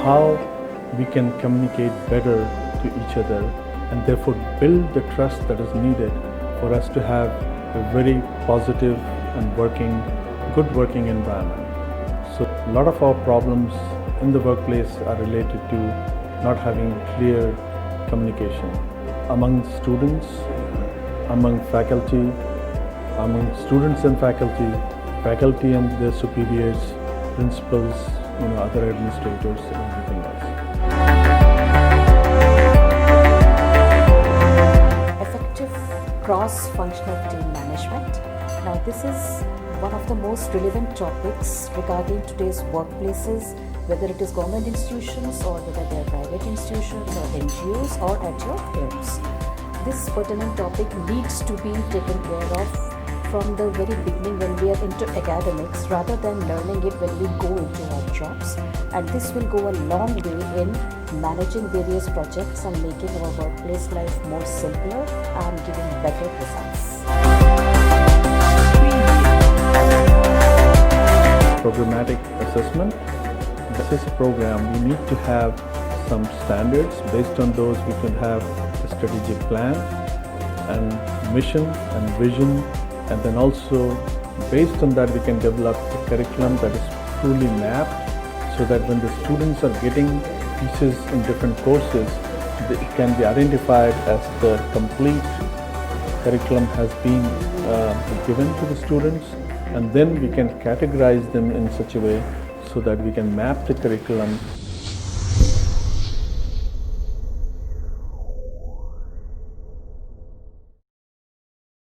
how we can communicate better to each other and therefore build the trust that is needed for us to have a very positive and good working environment. So a lot of our problems in the workplace are related to not having clear communication among students, among faculty, among students and faculty and their superiors, principals, other administrators and everything else. Effective cross-functional team management. Now this is one of the most relevant topics regarding today's workplaces, whether it is government institutions or whether they are private institutions or NGOs or at your homes. This pertinent topic needs to be taken care of from the very beginning when we are into academics rather than learning it when we go into our jobs, and this will go a long way in managing various projects and making our workplace life more simpler and giving better results. Programmatic assessment. This is a program we need to have some standards. Based on those we can have a strategic plan and mission and vision, and then also based on that we can develop a curriculum that is truly mapped so that when the students are getting pieces in different courses, it can be identified as the complete curriculum has been given to the students, and then we can categorize them in such a way so that we can map the curriculum